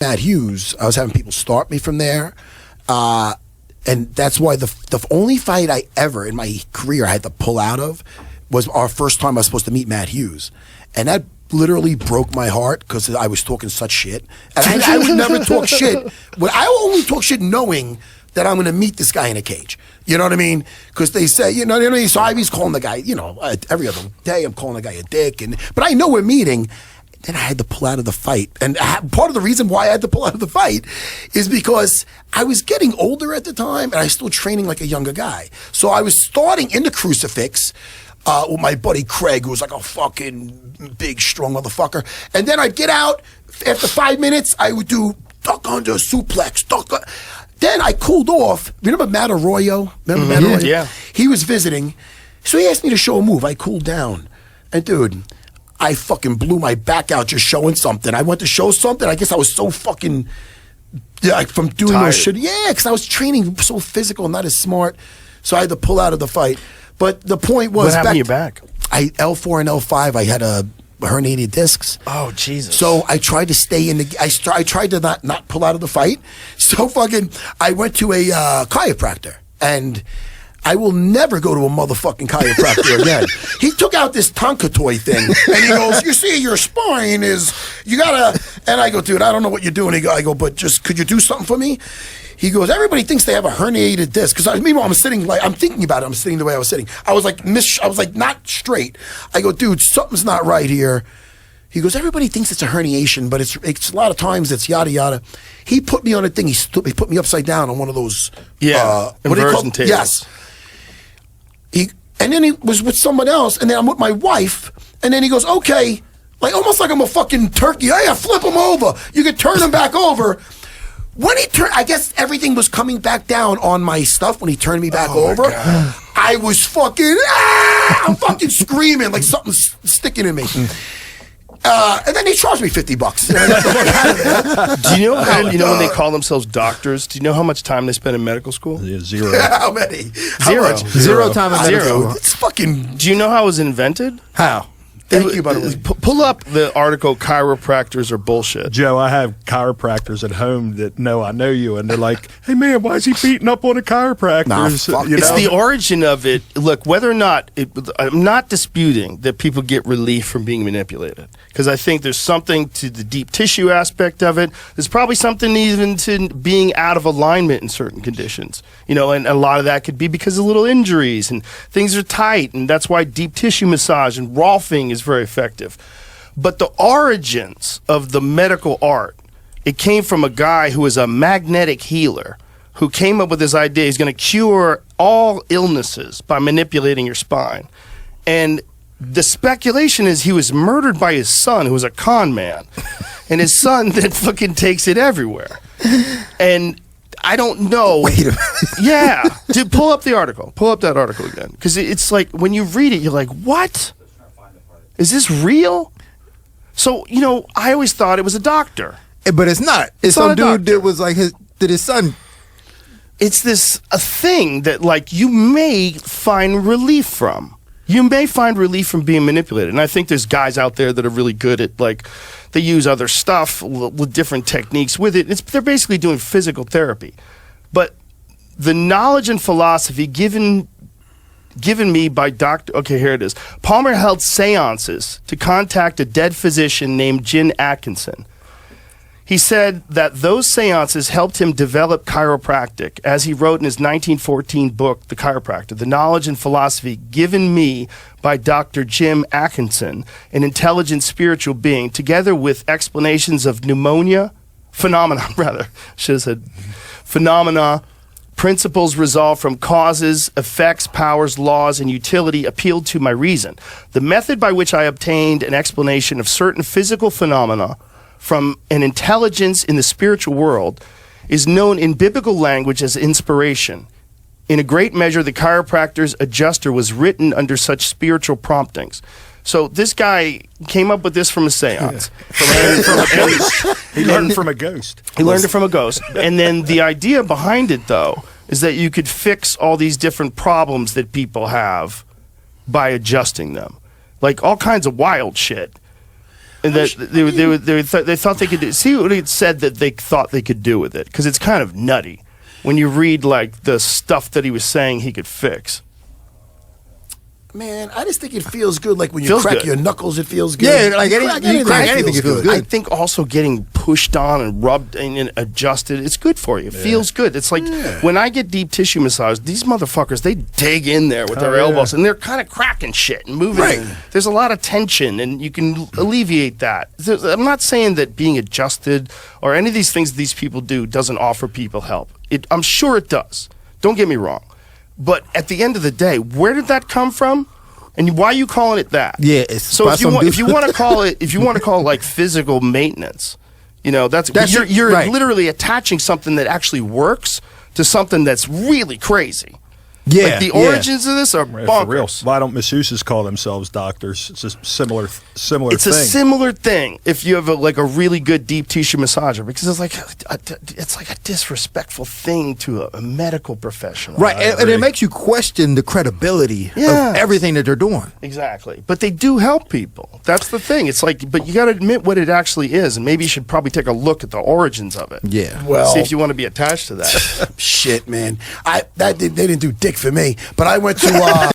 Matt Hughes, I was having people start me from there. And that's why the only fight I ever in my career I had to pull out of was our first time I was supposed to meet Matt Hughes. And that literally broke my heart because I was talking such shit. And I would never talk shit. But I only talk shit knowing that I'm going to meet this guy in a cage. You know what I mean? Because they say, you know what I mean? So I was calling the guy, you know, every other day I'm calling the guy a dick. But I know we're meeting. Then I had to pull out of the fight. And part of the reason why I had to pull out of the fight is because I was getting older at the time and I was still training like a younger guy. So I was starting in the crucifix with my buddy Craig, who was like a fucking big, strong motherfucker. And then I'd get out. After 5 minutes, I would do duck under, suplex, Then I cooled off. Remember Matt Arroyo? Remember Matt Arroyo? Yeah. He was visiting. So he asked me to show a move. I cooled down. And dude, I fucking blew my back out just showing something. I went to show something. I guess I was so fucking, from doing tired. those shit. Yeah, because I was training so physical, not as smart. So I had to pull out of the fight. But the point was, what happened to your back? L4 and L5, I had herniated discs. Oh, Jesus. So I tried to stay in the, I tried to not pull out of the fight. So fucking, I went to a chiropractor. And I will never go to a motherfucking chiropractor again. He took out this Tonka toy thing, and he goes, you see, your spine is, you gotta, and I go, dude, I don't know what you're doing. I go, but just, could you do something for me? He goes, everybody thinks they have a herniated disc. Because meanwhile, I'm sitting like, I'm thinking about it. I'm sitting the way I was sitting. I was like, not straight. I go, dude, something's not right here. He goes, everybody thinks it's a herniation, but it's a lot of times it's yada yada. He put me on a thing. He put me upside down on one of those. Yeah, inversion tables. Yes. And then he was with someone else, and then I'm with my wife, and then he goes, okay, like almost like I'm a fucking turkey. Hey, I flip him over. You can turn him back over. When he turned, I guess everything was coming back down on my stuff when he turned me back over. I was fucking, I'm fucking screaming like something's sticking in me. And then he charged me $50. And I got the fuck out of there. Do you know when they call themselves doctors? Do you know how much time they spend in medical school? Yeah, zero. How many? Zero. How much? Zero time in medical school. It's fucking. Do you know how it was invented? How? Thank you, by the way. Pull up the article, Chiropractors Are Bullshit. Joe, I have chiropractors at home that know I know you, and they're like, hey, man, why is he beating up on the chiropractors? Nah, fuck. It's the origin of it. Look, whether or not, I'm not disputing that people get relief from being manipulated, because I think there's something to the deep tissue aspect of it. There's probably something even to being out of alignment in certain conditions, you know, and a lot of that could be because of little injuries and things are tight, and that's why deep tissue massage and rolfing is very effective. But the origins of the medical art, it came from a guy who is a magnetic healer who came up with this idea he's going to cure all illnesses by manipulating your spine. And the speculation is he was murdered by his son, who was a con man. And his son then fucking takes it everywhere. And I don't know. Wait a minute. Yeah. Dude, pull up the article. Pull up that article again. Because it's like, when you read it, you're like, what? Is this real? So, you know, I always thought it was a doctor. But it's not. It's not some a dude doctor. that was like his son. It's a thing that, like, you may find relief from. You may find relief from being manipulated. And I think there's guys out there that are really good at, like, they use other stuff with different techniques with it. They're basically doing physical therapy. But the knowledge and philosophy given me by Dr. Okay, here it is. Palmer held seances to contact a dead physician named Jim Atkinson. He said that those seances helped him develop chiropractic, as he wrote in his 1914 book, The Chiropractor. The knowledge and philosophy given me by Dr. Jim Atkinson, an intelligent spiritual being, together with explanations of phenomena, principles resolved from causes, effects, powers, laws, and utility appealed to my reason. The method by which I obtained an explanation of certain physical phenomena from an intelligence in the spiritual world is known in biblical language as inspiration. In a great measure, the chiropractor's adjuster was written under such spiritual promptings. So this guy came up with this from a seance. He learned from a ghost. He learned it from a ghost. And then the idea behind it, though, is that you could fix all these different problems that people have by adjusting them. Like all kinds of wild shit. And that they thought they could do. See what it said that they thought they could do with it, because it's kind of nutty when you read like the stuff that he was saying he could fix. Man, I just think it feels good. Like when you Feels crack good. your knuckles, it feels good. Yeah, like you crack anything, it feels good. I think also getting pushed on and rubbed and adjusted, it's good for you. It feels good. It's like when I get deep tissue massage, these motherfuckers, they dig in there with their elbows and they're kind of cracking shit and moving. Right. There's a lot of tension and you can alleviate that. I'm not saying that being adjusted or any of these things these people do doesn't offer people help. I'm sure it does. Don't get me wrong. But at the end of the day, where did that come from? And why are you calling it that? Yeah, it's so by if you some want to call it like physical maintenance, that's you're right. literally attaching something that actually works to something that's really crazy. Yeah, like the origins of this are For real. bonkers. Why don't masseuses call themselves doctors? It's a similar It's thing. a similar thing if you have a really good deep tissue massager, because it's like a disrespectful thing to a medical professional. Right, and it makes you question the credibility Yeah. of everything that they're doing. Exactly. But they do help people. That's the thing. It's like, but you got to admit what it actually is, and maybe you should probably take a look at the origins of it. Yeah. Well, See if you want to be attached to that. shit, man. They didn't do dick for me, but I went to